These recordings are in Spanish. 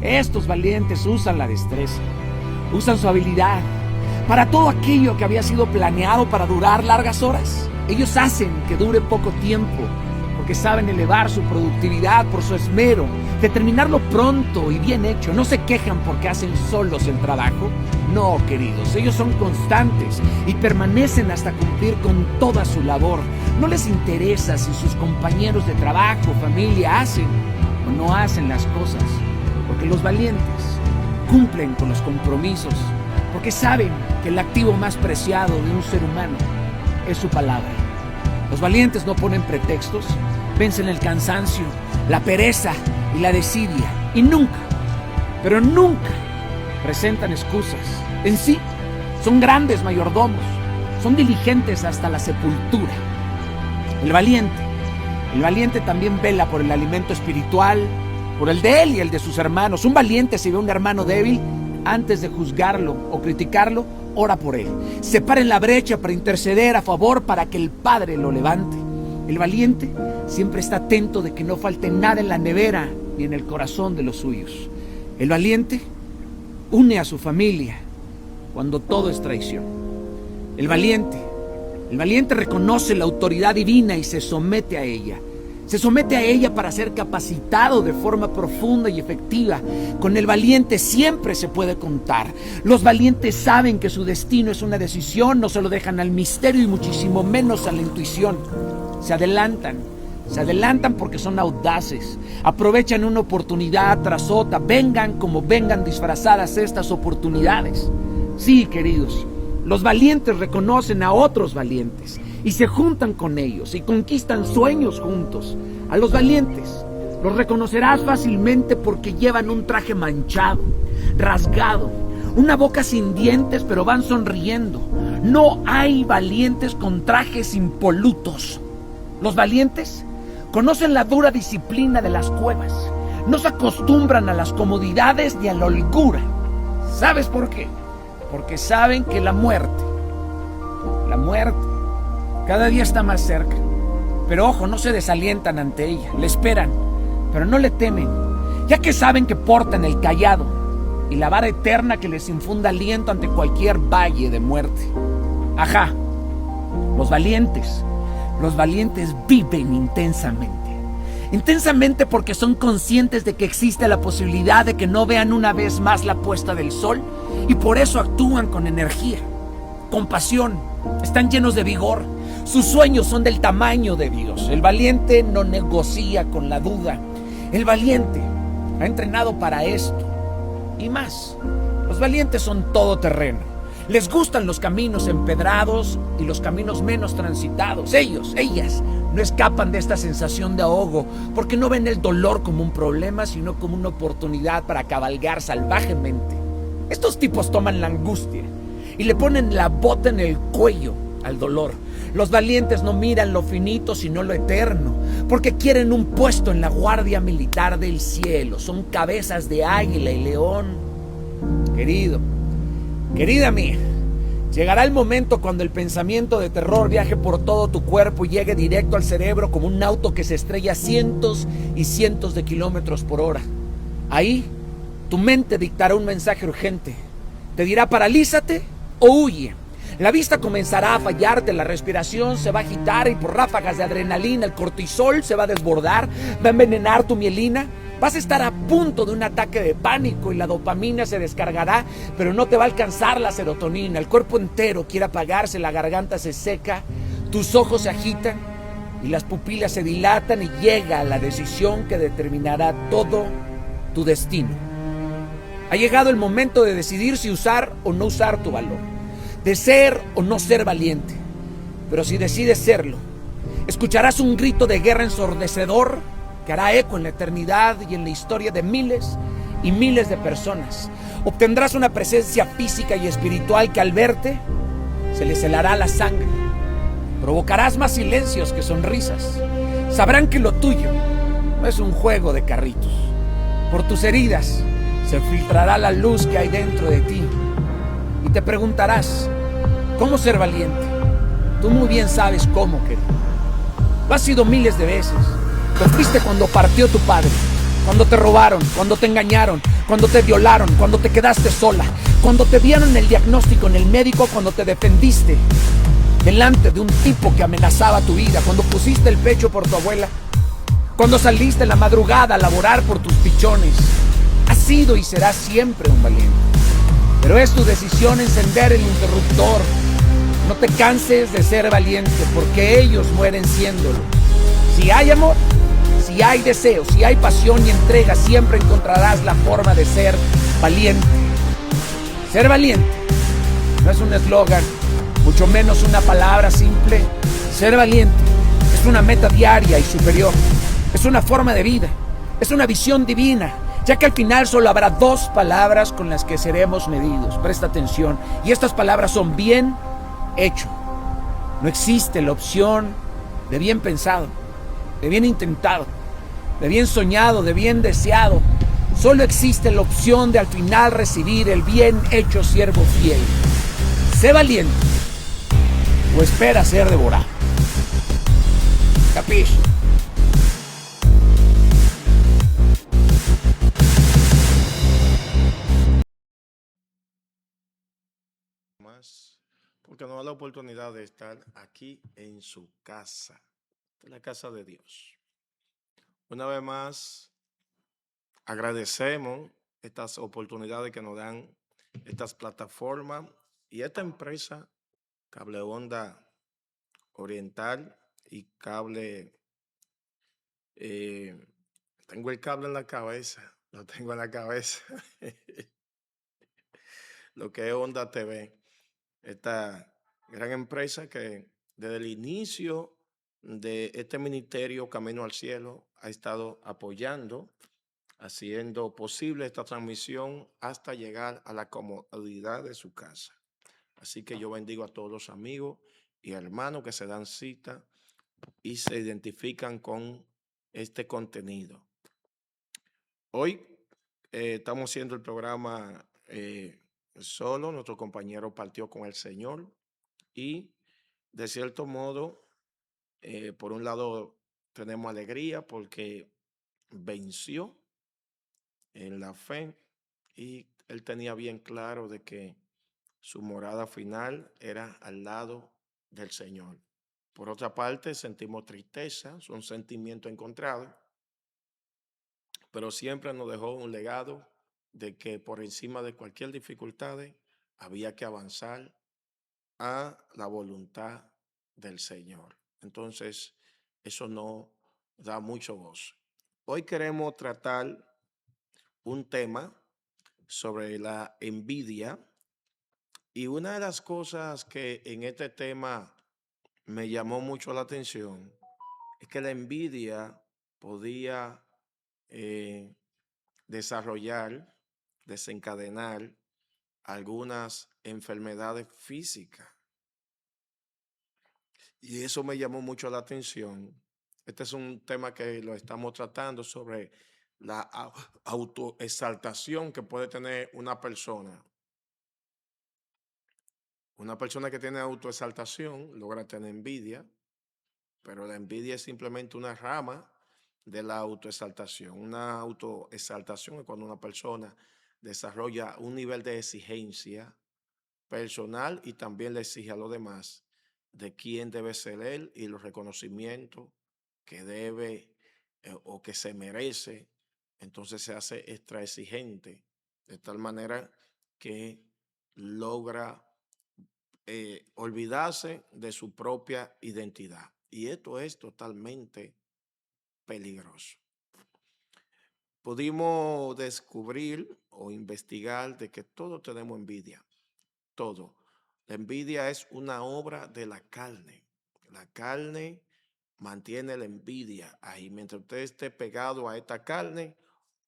Estos valientes usan la destreza, usan su habilidad para todo aquello que había sido planeado para durar largas horas. Ellos hacen que dure poco tiempo porque saben elevar su productividad por su esmero de terminarlo pronto y bien hecho. No se quejan porque hacen solos el trabajo. No, queridos, ellos son constantes y permanecen hasta cumplir con toda su labor. No les interesa si sus compañeros de trabajo, familia, hacen o no hacen las cosas, porque los valientes cumplen con los compromisos, porque saben que el activo más preciado de un ser humano es su palabra. Los valientes no ponen pretextos, vencen el cansancio, la pereza y la desidia, y nunca, pero nunca presentan excusas. En sí, son grandes mayordomos, son diligentes hasta la sepultura. El valiente también vela por el alimento espiritual, por el de él y el de sus hermanos. Un valiente, si ve a un hermano débil, antes de juzgarlo o criticarlo, ora por él. Se para en la brecha para interceder a favor para que el Padre lo levante. El valiente siempre está atento de que no falte nada en la nevera ni en el corazón de los suyos. El valiente une a su familia cuando todo es traición. El valiente reconoce la autoridad divina y se somete a ella. Se somete a ella para ser capacitado de forma profunda y efectiva. Con el valiente siempre se puede contar. Los valientes saben que su destino es una decisión, no se lo dejan al misterio y muchísimo menos a la intuición. Se adelantan porque son audaces. Aprovechan una oportunidad tras otra, vengan como vengan disfrazadas estas oportunidades. Sí, queridos, los valientes reconocen a otros valientes y se juntan con ellos y conquistan sueños juntos. A los valientes los reconocerás fácilmente porque llevan un traje manchado, rasgado, una boca sin dientes, pero van sonriendo. No hay valientes con trajes impolutos. Los valientes conocen la dura disciplina de las cuevas. No se acostumbran a las comodidades ni a la holgura. ¿Sabes por qué? Porque saben que la muerte cada día está más cerca. Pero ojo, no se desalientan ante ella, le esperan, pero no le temen, ya que saben que portan el cayado y la vara eterna que les infunda aliento ante cualquier valle de muerte. Ajá, los valientes viven intensamente porque son conscientes de que existe la posibilidad de que no vean una vez más la puesta del sol y por eso actúan con energía, con pasión, están llenos de vigor. Sus sueños son del tamaño de Dios. El valiente no negocia con la duda. El valiente ha entrenado para esto y más. Los valientes son todoterreno. Les gustan los caminos empedrados y los caminos menos transitados. Ellas no escapan de esta sensación de ahogo porque no ven el dolor como un problema, sino como una oportunidad para cabalgar salvajemente. Estos tipos toman la angustia y le ponen la bota en el cuello al dolor. Los valientes no miran lo finito sino lo eterno, porque quieren un puesto en la guardia militar del cielo. Son cabezas de águila y león. Querida mía, llegará el momento cuando el pensamiento de terror viaje por todo tu cuerpo y llegue directo al cerebro como un auto que se estrella a cientos y cientos de kilómetros por hora. Ahí, tu mente dictará un mensaje urgente. Te dirá: paralízate o huye. La vista comenzará a fallarte, la respiración se va a agitar y por ráfagas de adrenalina el cortisol se va a desbordar, va a envenenar tu mielina. Vas a estar a punto de un ataque de pánico y la dopamina se descargará, pero no te va a alcanzar la serotonina. El cuerpo entero quiere apagarse, la garganta se seca, tus ojos se agitan y las pupilas se dilatan y llega la decisión que determinará todo tu destino. Ha llegado el momento de decidir si usar o no usar tu valor, de ser o no ser valiente. Pero si decides serlo, escucharás un grito de guerra ensordecedor que hará eco en la eternidad y en la historia de miles y miles de personas. Obtendrás una presencia física y espiritual que al verte se les helará la sangre. Provocarás más silencios que sonrisas. Sabrán que lo tuyo no es un juego de carritos. Por tus heridas se filtrará la luz que hay dentro de ti. Y te preguntarás: ¿cómo ser valiente? Tú muy bien sabes cómo, querido. Lo has sido miles de veces. Lo fuiste cuando partió tu padre. Cuando te robaron, cuando te engañaron, cuando te violaron, cuando te quedaste sola, cuando te dieron el diagnóstico en el médico, cuando te defendiste delante de un tipo que amenazaba tu vida, cuando pusiste el pecho por tu abuela, cuando saliste en la madrugada a laborar por tus pichones. Has sido y serás siempre un valiente. Pero es tu decisión encender el interruptor. No te canses de ser valiente, porque ellos mueren siéndolo. Si hay amor, si hay deseo, si hay pasión y entrega, siempre encontrarás la forma de ser valiente. Ser valiente no es un eslogan, mucho menos una palabra simple. Ser valiente es una meta diaria y superior. Es una forma de vida, es una visión divina, ya que al final solo habrá dos palabras con las que seremos medidos. Presta atención. Y estas palabras son bien hecho. No existe la opción de bien pensado, de bien intentado, de bien soñado, de bien deseado. Solo existe la opción de al final recibir el bien hecho, siervo fiel. Sé valiente o espera ser devorado. ¿Capisci? Más, porque nos da la oportunidad de estar aquí en su casa, en la casa de Dios. Una vez más, agradecemos estas oportunidades que nos dan estas plataformas y esta empresa, Cable Onda Oriental y Cable, eh, tengo el cable en la cabeza, lo tengo en la cabeza, lo que es Onda TV. Esta gran empresa que desde el inicio de este ministerio Camino al Cielo ha estado apoyando, haciendo posible esta transmisión hasta llegar a la comodidad de su casa. Así que yo bendigo a todos los amigos y hermanos que se dan cita y se identifican con este contenido. Hoy estamos haciendo el programa solo, nuestro compañero partió con el Señor. Y de cierto modo, por un lado tenemos alegría porque venció en la fe y él tenía bien claro de que su morada final era al lado del Señor. Por otra parte, sentimos tristeza, son sentimientos encontrados, pero siempre nos dejó un legado de que por encima de cualquier dificultad había que avanzar a la voluntad del Señor. Entonces, eso no da mucho gozo. Hoy queremos tratar un tema sobre la envidia y una de las cosas que en este tema me llamó mucho la atención es que la envidia podía eh, desarrollar, desencadenar algunas enfermedades físicas. Y eso me llamó mucho la atención. Este es un tema que lo estamos tratando sobre la autoexaltación que puede tener una persona. Una persona que tiene autoexaltación logra tener envidia, pero la envidia es simplemente una rama de la autoexaltación. Una autoexaltación es cuando una persona desarrolla un nivel de exigencia personal y también le exige a los demás de quién debe ser él y los reconocimientos que debe o que se merece. Entonces se hace extra exigente de tal manera que logra olvidarse de su propia identidad. Y esto es totalmente peligroso. Pudimos descubrir o investigar de que todos tenemos envidia. Todo. La envidia es una obra de la carne. La carne mantiene la envidia ahí. Mientras usted esté pegado a esta carne,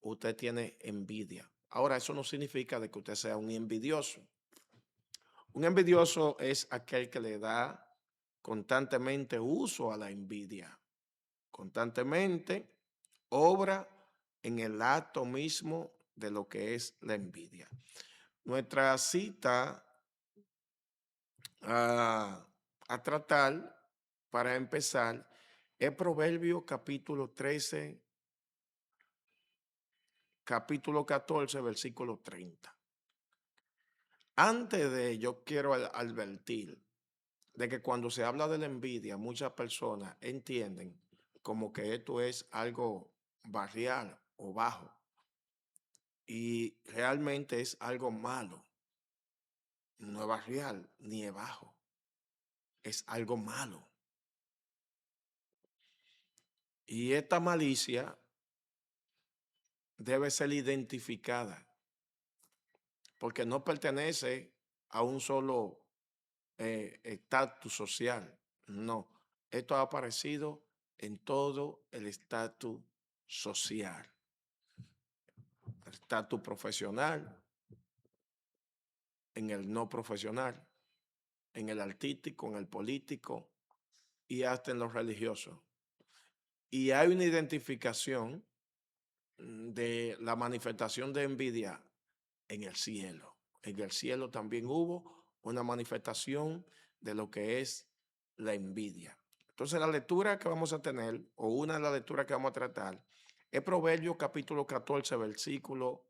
usted tiene envidia. Ahora, eso no significa de que usted sea un envidioso. Un envidioso es aquel que le da constantemente uso a la envidia. Constantemente obra en el acto mismo de lo que es la envidia. Nuestra cita a tratar para empezar es Proverbio capítulo 13, capítulo 14, versículo 30. Antes de yo quiero advertir de que cuando se habla de la envidia, muchas personas entienden como que esto es algo barrial o bajo y realmente es algo malo. No es barrial ni es bajo, es algo malo. Y esta malicia debe ser identificada porque no pertenece a un solo estatus social. No, esto ha aparecido en todo el estatus social, el estatus profesional, en el no profesional, en el artístico, en el político y hasta en los religiosos. Y hay una identificación de la manifestación de envidia en el cielo. En el cielo también hubo una manifestación de lo que es la envidia. Entonces la lectura que vamos a tener, o una de las lecturas que vamos a tratar, es Proverbios capítulo 14, versículo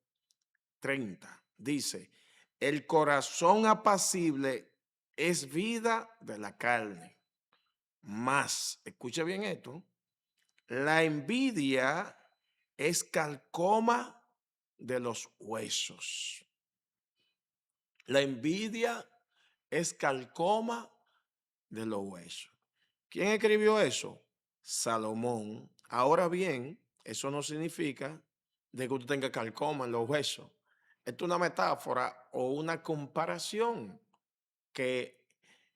30. Dice, el corazón apacible es vida de la carne. Más, escuche bien esto, la envidia es calcoma de los huesos. La envidia es calcoma de los huesos. ¿Quién escribió eso? Salomón. Ahora bien, eso no significa de que usted tenga calcoma en los huesos. Esto es una metáfora o una comparación que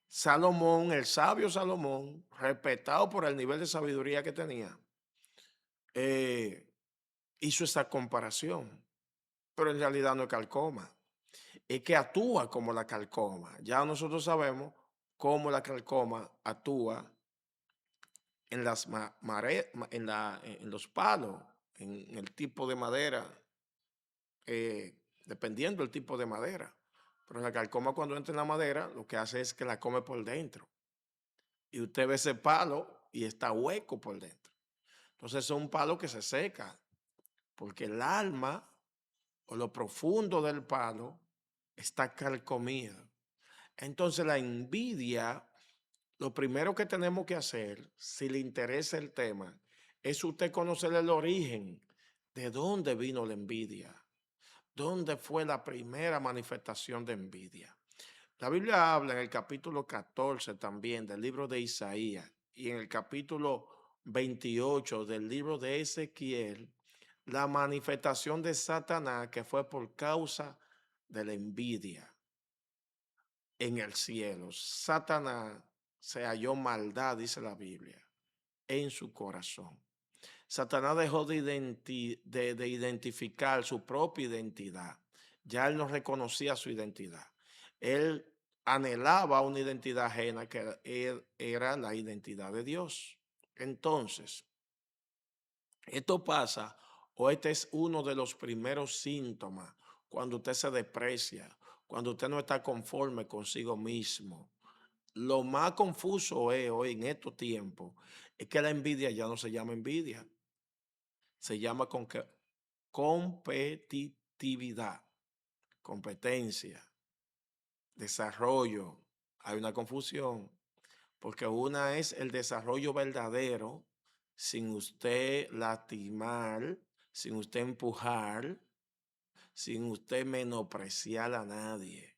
Salomón, el sabio Salomón, respetado por el nivel de sabiduría que tenía, eh, hizo esa comparación, pero en realidad no es calcoma, es que actúa como la calcoma. Ya nosotros sabemos cómo la calcoma actúa en las en los palos, en el tipo de madera, dependiendo del tipo de madera. Pero la calcoma cuando entra en la madera, lo que hace es que la come por dentro. Y usted ve ese palo y está hueco por dentro. Entonces es un palo que se seca, porque el alma o lo profundo del palo está carcomido. Entonces la envidia, lo primero que tenemos que hacer, si le interesa el tema, es usted conocer el origen de dónde vino la envidia, dónde fue la primera manifestación de envidia. La Biblia habla en el capítulo 14 también del libro de Isaías y en el capítulo 28 del libro de Ezequiel, la manifestación de Satanás que fue por causa de la envidia en el cielo. Satanás se halló maldad, dice la Biblia, en su corazón. Satanás dejó de identificar su propia identidad. Ya él no reconocía su identidad. Él anhelaba una identidad ajena que era la identidad de Dios. Entonces, esto pasa, o este es uno de los primeros síntomas cuando usted se desprecia, cuando usted no está conforme consigo mismo. Lo más confuso es hoy en estos tiempos, es que la envidia ya no se llama envidia, se llama competitividad, competencia, desarrollo. Hay una confusión, porque una es el desarrollo verdadero, sin usted lastimar, sin usted empujar, sin usted menospreciar a nadie.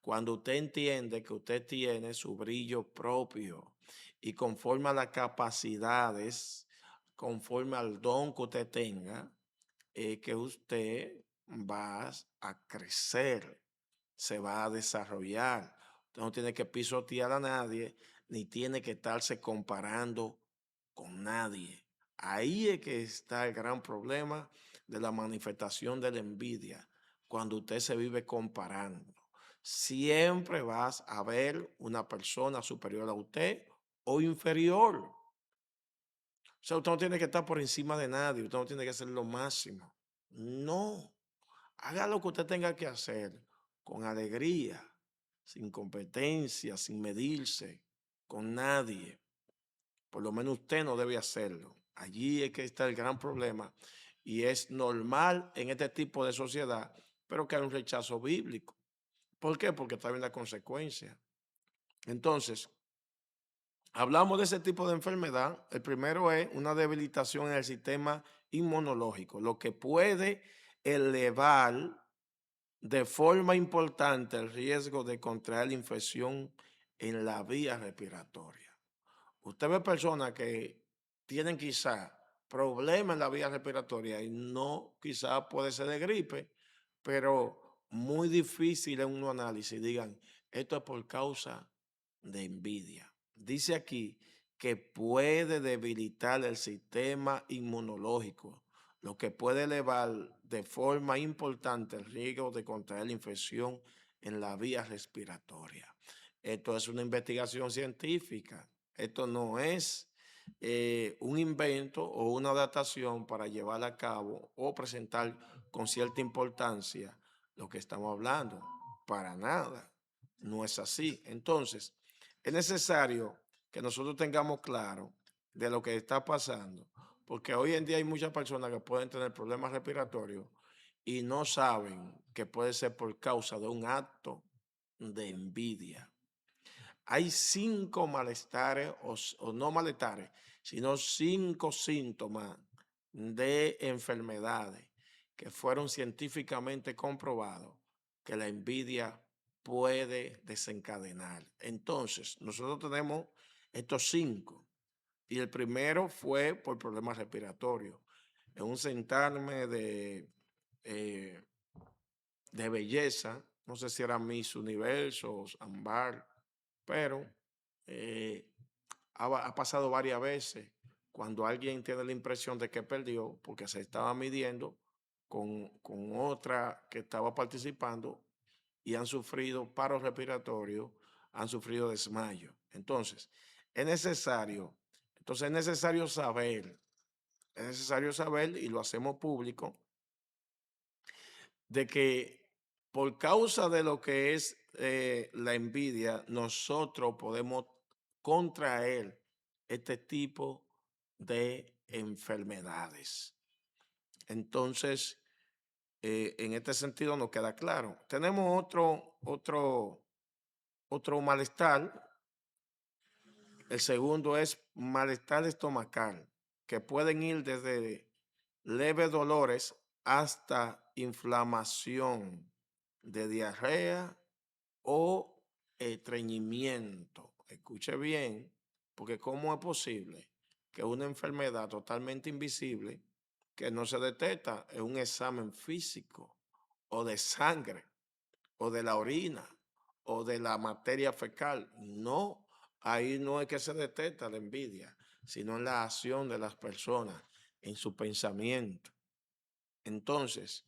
Cuando usted entiende que usted tiene su brillo propio y conforme a las capacidades, conforme al don que usted tenga, es que usted va a crecer, se va a desarrollar. Usted no tiene que pisotear a nadie, ni tiene que estarse comparando con nadie. Ahí es que está el gran problema de la manifestación de la envidia, cuando usted se vive comparando. Siempre vas a ver una persona superior a usted o inferior. O sea, usted no tiene que estar por encima de nadie, usted no tiene que hacer lo máximo. No, haga lo que usted tenga que hacer con alegría, sin competencia, sin medirse con nadie. Por lo menos usted no debe hacerlo. Allí es que está el gran problema y es normal en este tipo de sociedad, pero que hay un rechazo bíblico. ¿Por qué? Porque trae una consecuencia. Entonces, hablamos de ese tipo de enfermedad. El primero es una debilitación en el sistema inmunológico, lo que puede elevar de forma importante el riesgo de contraer la infección en la vía respiratoria. Usted ve personas que tienen quizá problemas en la vía respiratoria y no quizá puede ser de gripe, pero muy difícil en un análisis digan, esto es por causa de envidia. Dice aquí que puede debilitar el sistema inmunológico, lo que puede elevar de forma importante el riesgo de contraer la infección en la vía respiratoria. Esto es una investigación científica. Esto no es un invento o una adaptación para llevar a cabo o presentar con cierta importancia lo que estamos hablando. Para nada. No es así. Entonces, es necesario que nosotros tengamos claro de lo que está pasando, porque hoy en día hay muchas personas que pueden tener problemas respiratorios y no saben que puede ser por causa de un acto de envidia. Hay 5 malestares o no malestares, sino 5 síntomas de enfermedades que fueron científicamente comprobados que la envidia puede desencadenar. Entonces, nosotros tenemos estos 5 y el primero fue por problemas respiratorios. En un sentarme eh, de belleza, no sé si era Miss Universo, Ámbar, pero eh, ha pasado varias veces cuando alguien tiene la impresión de que perdió porque se estaba midiendo con otra que estaba participando y han sufrido paro respiratorio, han sufrido desmayo. Entonces, es necesario, es necesario saber y lo hacemos público de que por causa de lo que es la envidia, nosotros podemos contraer este tipo de enfermedades. Entonces, en este sentido nos queda claro. Tenemos otro malestar. El segundo es malestar estomacal, que pueden ir desde leves dolores hasta inflamación de diarrea o estreñimiento. Escuche bien, porque ¿cómo es posible que una enfermedad totalmente invisible que no se detecta en un examen físico o de sangre o de la orina o de la materia fecal? No, ahí no es que se detecta la envidia, sino en la acción de las personas, en su pensamiento. Entonces,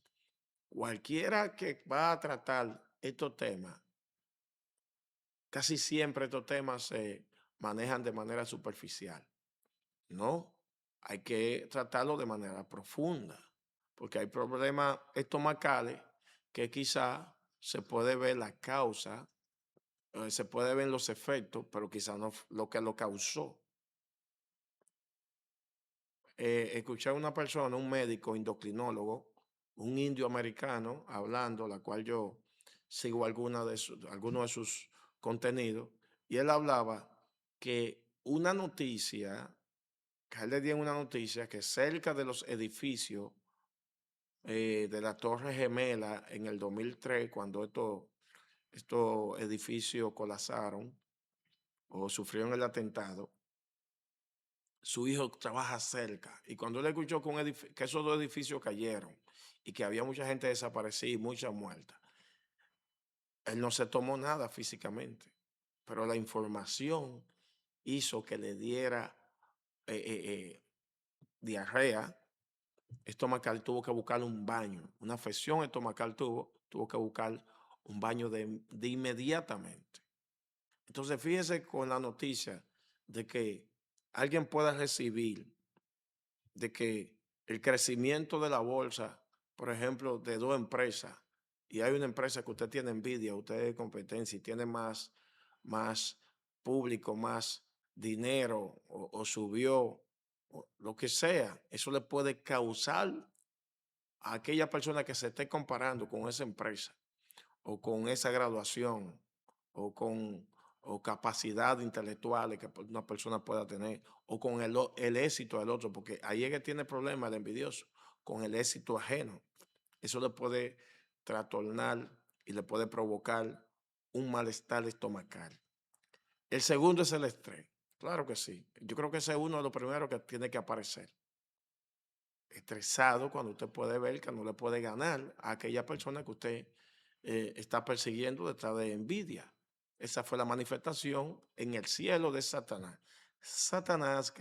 cualquiera que va a tratar estos temas, casi siempre estos temas se manejan de manera superficial. No, hay que tratarlo de manera profunda, porque hay problemas estomacales que quizá se puede ver la causa, se puede ver los efectos, pero quizá no lo que lo causó. Escuché a una persona, un médico endocrinólogo, un indio americano, hablando, la cual yo sigo algunos de sus contenidos, y él hablaba que una noticia, que a él le dieron una noticia que cerca de los edificios de la Torre Gemela en el 2003, cuando estos edificios colapsaron o sufrieron el atentado, su hijo trabaja cerca y cuando él escuchó que esos 2 edificios cayeron y que había mucha gente desaparecida y mucha muerta, él no se tomó nada físicamente, pero la información hizo que le diera diarrea estomacal, tuvo que buscar un baño, una afección estomacal tuvo que buscar un baño de inmediatamente. Entonces, fíjese con la noticia de que alguien pueda recibir de que el crecimiento de la bolsa, por ejemplo, de 2 empresas, y hay una empresa que usted tiene envidia, usted es competencia y tiene más público, más dinero o subió, o lo que sea, eso le puede causar a aquella persona que se esté comparando con esa empresa o con esa graduación o con o capacidad intelectuales que una persona pueda tener o con el éxito del otro, porque ahí es que tiene problemas el envidioso, con el éxito ajeno. Eso le puede trastornar y le puede provocar un malestar estomacal. El segundo es el estrés. Claro que sí. Yo creo que ese es uno de los primeros que tiene que aparecer. Estresado cuando usted puede ver que no le puede ganar a aquella persona que usted está persiguiendo detrás de envidia. Esa fue la manifestación en el cielo de Satanás. Satanás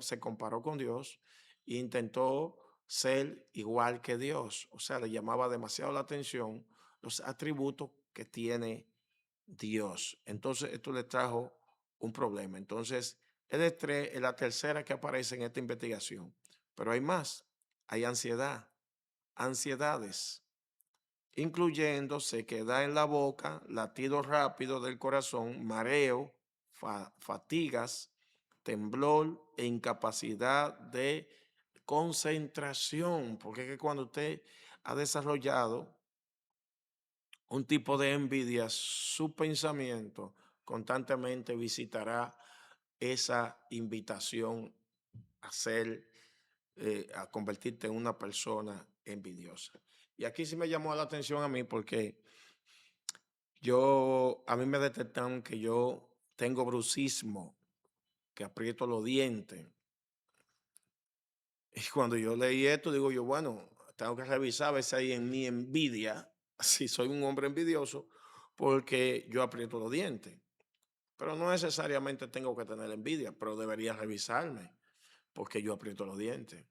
se comparó con Dios e intentó ser igual que Dios. O sea, le llamaba demasiado la atención los atributos que tiene Dios. Entonces, esto le trajo un problema. Entonces, el estrés es la tercera que aparece en esta investigación. Pero hay más. Hay ansiedad, ansiedades, incluyendo sequedad en la boca, latido rápido del corazón, mareo, fatigas, temblor e incapacidad de concentración. Porque es que cuando usted ha desarrollado un tipo de envidia, su pensamiento constantemente visitará esa invitación a ser, a convertirte en una persona envidiosa. Y aquí sí me llamó la atención a mí porque a mí me detectaron que yo tengo brucismo, que aprieto los dientes. Y cuando yo leí esto, digo yo, bueno, tengo que revisar a ver si hay en mi envidia, si soy un hombre envidioso, porque yo aprieto los dientes. Pero no necesariamente tengo que tener envidia, pero debería revisarme porque yo aprieto los dientes.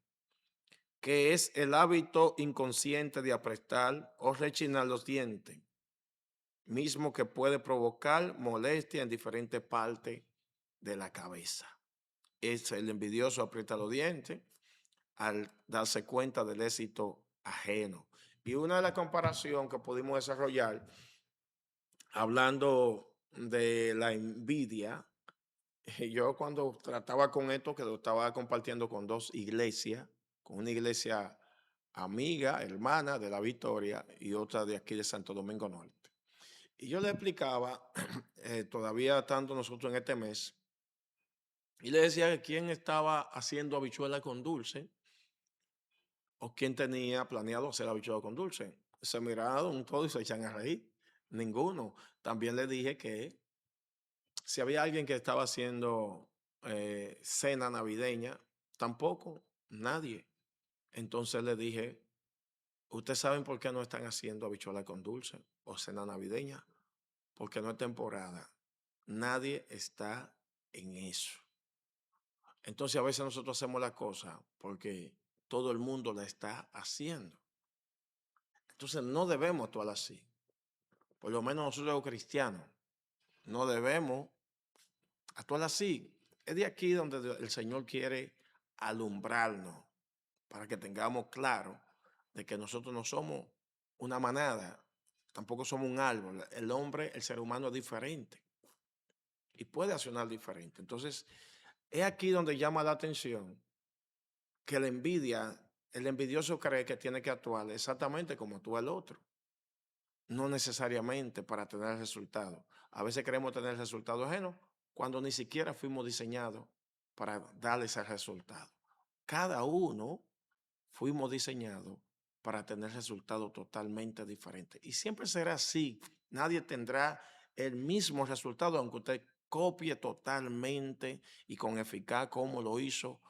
Que es el hábito inconsciente de apretar o rechinar los dientes, mismo que puede provocar molestia en diferentes partes de la cabeza. Es el envidioso aprieta los dientes al darse cuenta del éxito ajeno. Y una de las comparaciones que pudimos desarrollar hablando de la envidia, yo cuando trataba con esto, que lo estaba compartiendo con dos iglesias, con una iglesia amiga, hermana de la Victoria y otra de aquí de Santo Domingo Norte. Y yo le explicaba, todavía estando nosotros en este mes, y le decía que quién estaba haciendo habichuela con dulce o quién tenía planeado hacer habichuela con dulce. Se miraron todos y se echan a reír. Ninguno. También le dije que si había alguien que estaba haciendo cena navideña, tampoco, nadie. Entonces le dije, ¿ustedes saben por qué no están haciendo habichuela con dulce o cena navideña? Porque no es temporada. Nadie está en eso. Entonces a veces nosotros hacemos la cosa porque todo el mundo la está haciendo. Entonces no debemos actuar así. Por lo menos nosotros los cristianos no debemos actuar así. Es de aquí donde el Señor quiere alumbrarnos para que tengamos claro de que nosotros no somos una manada, tampoco somos un árbol. El hombre, el ser humano es diferente y puede accionar diferente. Entonces, es aquí donde llama la atención que la envidia, el envidioso cree que tiene que actuar exactamente como actúa el otro, no necesariamente para tener el resultado. A veces queremos tener el resultado ajeno cuando ni siquiera fuimos diseñados para darle ese resultado. Cada uno fuimos diseñados para tener resultados totalmente diferentes. Y siempre será así. Nadie tendrá el mismo resultado, aunque usted copie totalmente y con eficaz como lo hizo,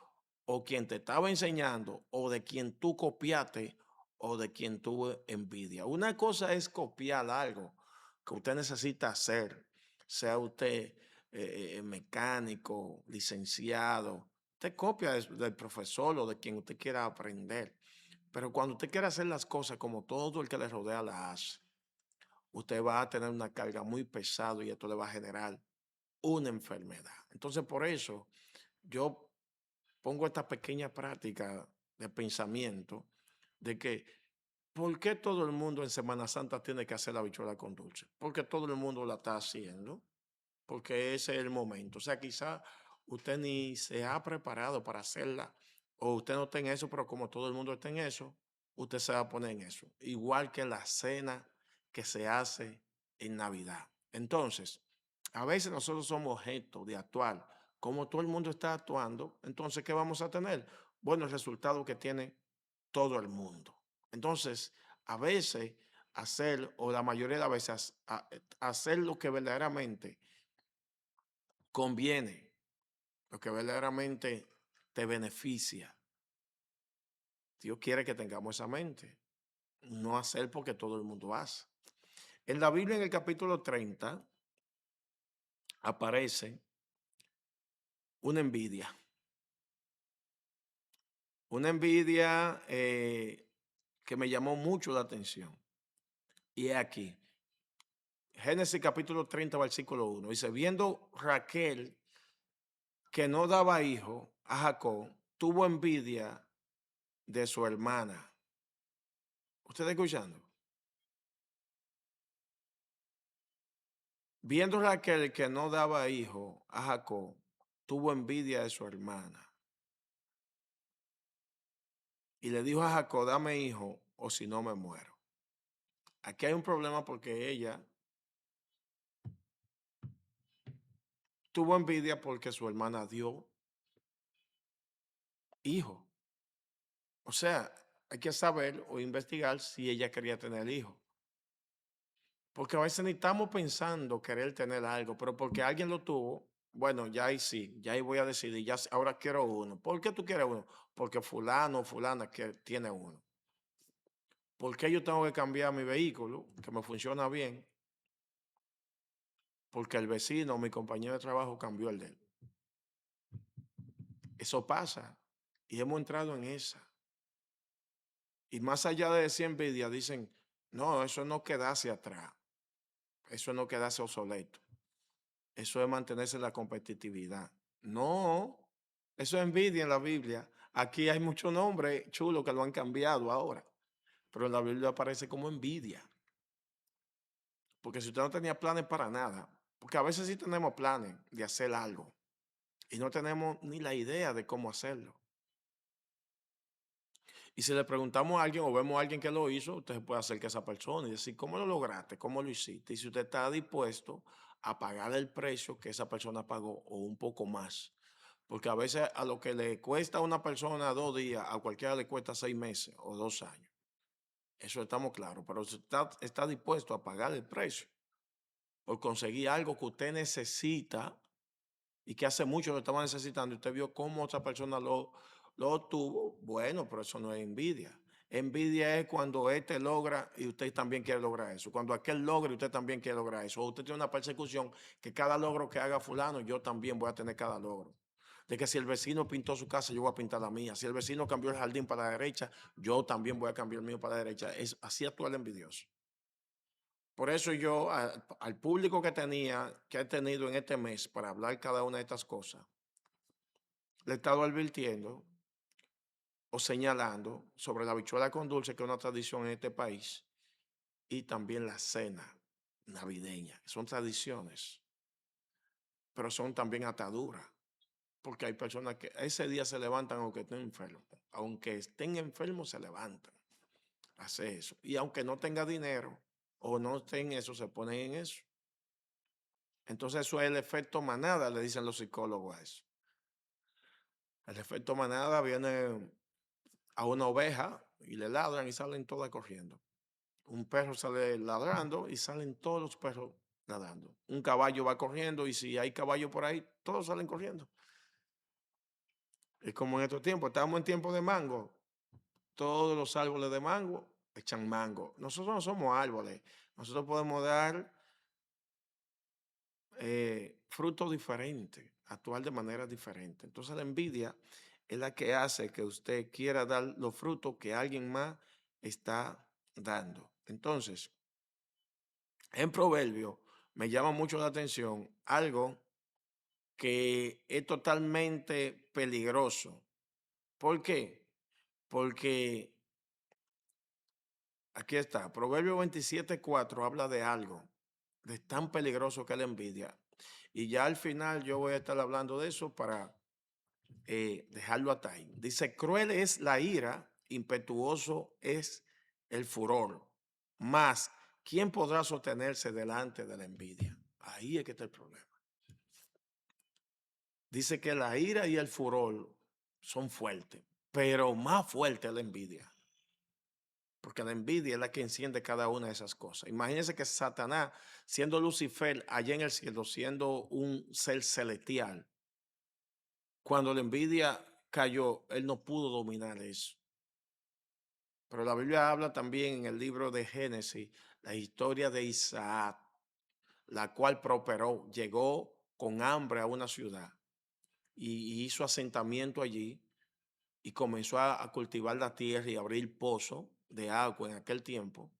o quien te estaba enseñando, o de quien tú copiaste, o de quien tuvo envidia. Una cosa es copiar algo que usted necesita hacer, sea usted mecánico, licenciado, usted copia del profesor o de quien usted quiera aprender. Pero cuando usted quiere hacer las cosas como todo el que le rodea las hace, usted va a tener una carga muy pesada y esto le va a generar una enfermedad. Entonces, por eso yo pongo esta pequeña práctica de pensamiento de que, ¿por qué todo el mundo en Semana Santa tiene que hacer la habichuela con dulce? Porque todo el mundo la está haciendo, porque ese es el momento. O sea, quizá usted ni se ha preparado para hacerla, o usted no está en eso, pero como todo el mundo está en eso, usted se va a poner en eso. Igual que la cena que se hace en Navidad. Entonces, a veces nosotros somos objeto de actuar como todo el mundo está actuando. Entonces, ¿qué vamos a tener? Bueno, el resultado que tiene todo el mundo. Entonces, a veces hacer, o la mayoría de las veces, hacer lo que verdaderamente conviene, lo que verdaderamente te beneficia. Dios quiere que tengamos esa mente, no hacer porque todo el mundo hace. En la Biblia, en el capítulo 30, aparece una envidia. Una envidia que me llamó mucho la atención. Y es aquí. Génesis capítulo 30, versículo 1. Dice, viendo Raquel que no daba hijo a Jacob, tuvo envidia de su hermana. ¿Usted está escuchando? Viendo Raquel que no daba hijo a Jacob, tuvo envidia de su hermana. Y le dijo a Jacob, dame hijo o si no me muero. Aquí hay un problema porque ella tuvo envidia porque su hermana dio hijo. O sea, hay que saber o investigar si ella quería tener hijo. Porque a veces ni estamos pensando querer tener algo, pero porque alguien lo tuvo, bueno, ya ahí sí, ya ahí voy a decidir, ya ahora quiero uno. ¿Por qué tú quieres uno? Porque fulano o fulana que tiene uno. ¿Por qué yo tengo que cambiar mi vehículo, que me funciona bien? Porque el vecino o mi compañero de trabajo cambió el de él. Eso pasa y hemos entrado en esa. Y más allá de decir envidia, dicen, no, eso no quedase atrás, eso no quedase obsoleto, eso es mantenerse en la competitividad. No, eso es envidia en la Biblia. Aquí hay muchos nombres chulos que lo han cambiado ahora, pero en la Biblia aparece como envidia. Porque si usted no tenía planes para nada, porque a veces sí tenemos planes de hacer algo y no tenemos ni la idea de cómo hacerlo. Y si le preguntamos a alguien o vemos a alguien que lo hizo, usted se puede acercar a esa persona y decir, ¿cómo lo lograste? ¿Cómo lo hiciste? Y si usted está dispuesto a pagar el precio que esa persona pagó o un poco más. Porque a veces a lo que le cuesta a una persona 2 días, a cualquiera le cuesta 6 meses o 2 años. Eso estamos claros. Pero si está dispuesto a pagar el precio por conseguir algo que usted necesita y que hace mucho lo estaba necesitando, y usted vio cómo otra persona lo obtuvo, bueno, pero eso no es envidia. Envidia es cuando este logra y usted también quiere lograr eso. Cuando aquel logra y usted también quiere lograr eso. O usted tiene una persecución que cada logro que haga fulano, yo también voy a tener cada logro. De que si el vecino pintó su casa, yo voy a pintar la mía. Si el vecino cambió el jardín para la derecha, yo también voy a cambiar el mío para la derecha. Es así actúa el envidioso. Por eso yo al público que he tenido en este mes para hablar cada una de estas cosas, le he estado advirtiendo o señalando sobre la habichuela con dulce, que es una tradición en este país, y también la cena navideña. Son tradiciones, pero son también ataduras, porque hay personas que ese día se levantan aunque estén enfermos. Aunque estén enfermos, se levantan. Hace eso. Y aunque no tenga dinero o no estén en eso, se ponen en eso. Entonces eso es el efecto manada, le dicen los psicólogos a eso. El efecto manada viene a una oveja y le ladran y salen todas corriendo. Un perro sale ladrando y salen todos los perros ladrando. Un caballo va corriendo y si hay caballo por ahí, todos salen corriendo. Es como en estos tiempos, estamos en tiempo de mango. Todos los árboles de mango echan mango. Nosotros no somos árboles. Nosotros podemos dar frutos diferentes, actuar de manera diferente. Entonces la envidia es la que hace que usted quiera dar los frutos que alguien más está dando. Entonces, en Proverbio me llama mucho la atención algo que es totalmente peligroso. ¿Por qué? Porque aquí está, Proverbio 27:4 habla de algo de tan peligroso que es la envidia. Y ya al final yo voy a estar hablando de eso para dejarlo hasta ahí. Dice, cruel es la ira impetuoso es el furor. Mas, ¿quién podrá sostenerse delante de la envidia? Ahí es que está el problema. Dice que la ira y el furor son fuertes, pero más fuerte es la envidia. Porque la envidia es la que enciende cada una de esas cosas. Imagínense que Satanás, siendo Lucifer allá en el cielo, siendo un ser celestial, cuando la envidia cayó, él no pudo dominar eso. Pero la Biblia habla también en el libro de Génesis, la historia de Isaac, la cual prosperó, llegó con hambre a una ciudad y hizo asentamiento allí y comenzó a cultivar la tierra y abrir pozos de agua en aquel tiempo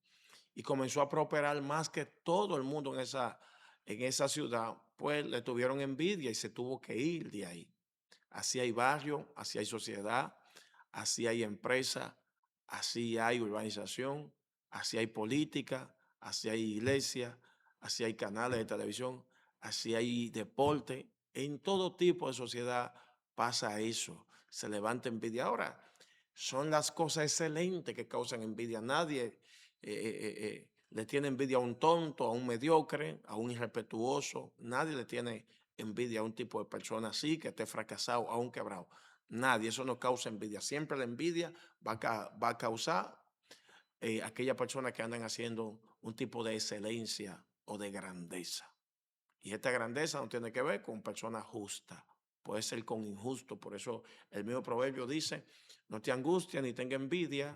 y comenzó a prosperar más que todo el mundo en esa ciudad, pues le tuvieron envidia y se tuvo que ir de ahí. Así hay barrio, así hay sociedad, así hay empresa, así hay urbanización, así hay política, así hay iglesia, así hay canales de televisión, así hay deporte. En todo tipo de sociedad pasa eso, se levanta envidia. Ahora, son las cosas excelentes que causan envidia. Nadie le tiene envidia a un tonto, a un mediocre, a un irrespetuoso. Nadie le tiene envidia a un tipo de persona así, que esté fracasado, a un quebrado. Nadie, eso no causa envidia. Siempre la envidia va a causar aquellas personas que andan haciendo un tipo de excelencia o de grandeza. Y esta grandeza no tiene que ver con personas justas, puede ser con injusto. Por eso el mismo proverbio dice, no te angusties ni tenga envidia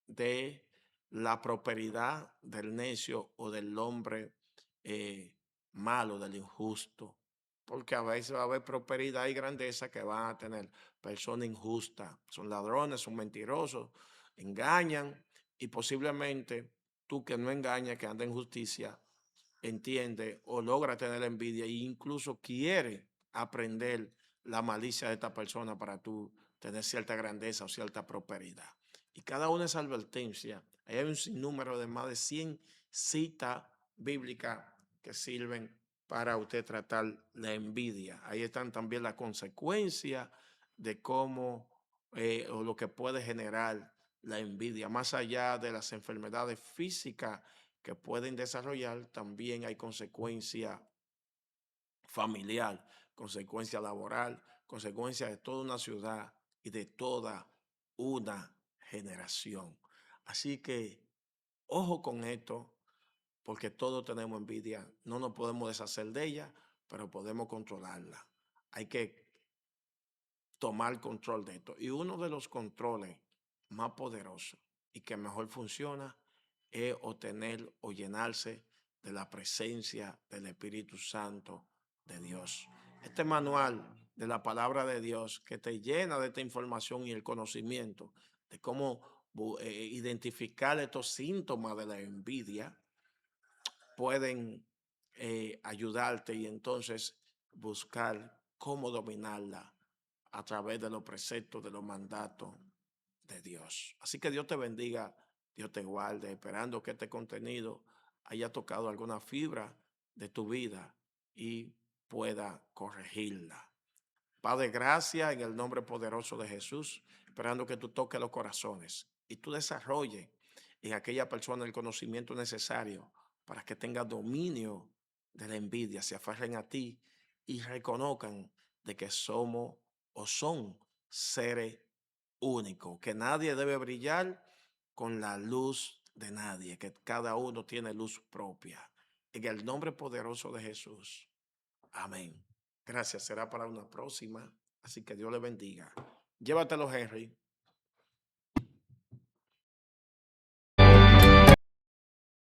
de la prosperidad del necio o del hombre malo, del injusto. Porque a veces va a haber prosperidad y grandeza que van a tener personas injustas. Son ladrones, son mentirosos, engañan y posiblemente tú que no engañas, que anda en justicia, entiende o logra tener envidia e incluso quiere aprender la malicia de esta persona para tú tener cierta grandeza o cierta prosperidad. Y cada una de esas advertencias, hay un sinnúmero de más de 100 citas bíblicas que sirven para usted tratar la envidia. Ahí están también las consecuencias de cómo o lo que puede generar la envidia, más allá de las enfermedades físicas que pueden desarrollar, también hay consecuencia familiar, consecuencia laboral, consecuencia de toda una ciudad y de toda una generación. Así que ojo con esto, porque todos tenemos envidia, no nos podemos deshacer de ella, pero podemos controlarla. Hay que tomar control de esto. Y uno de los controles más poderosos y que mejor funciona es obtener o llenarse de la presencia del Espíritu Santo de Dios. Este manual de la palabra de Dios que te llena de esta información y el conocimiento de cómo identificar estos síntomas de la envidia pueden ayudarte y entonces buscar cómo dominarla a través de los preceptos, de los mandatos de Dios. Así que Dios te bendiga, Dios te guarde, esperando que este contenido haya tocado alguna fibra de tu vida y pueda corregirla. Padre, gracias en el nombre poderoso de Jesús, esperando que tú toques los corazones y tú desarrolles en aquella persona el conocimiento necesario para que tenga dominio de la envidia, se aferren a ti y reconozcan de que somos o son seres únicos, que nadie debe brillar con la luz de nadie, que cada uno tiene luz propia. En el nombre poderoso de Jesús. Amén. Gracias. Será para una próxima. Así que Dios le bendiga. Llévatelo, Henry.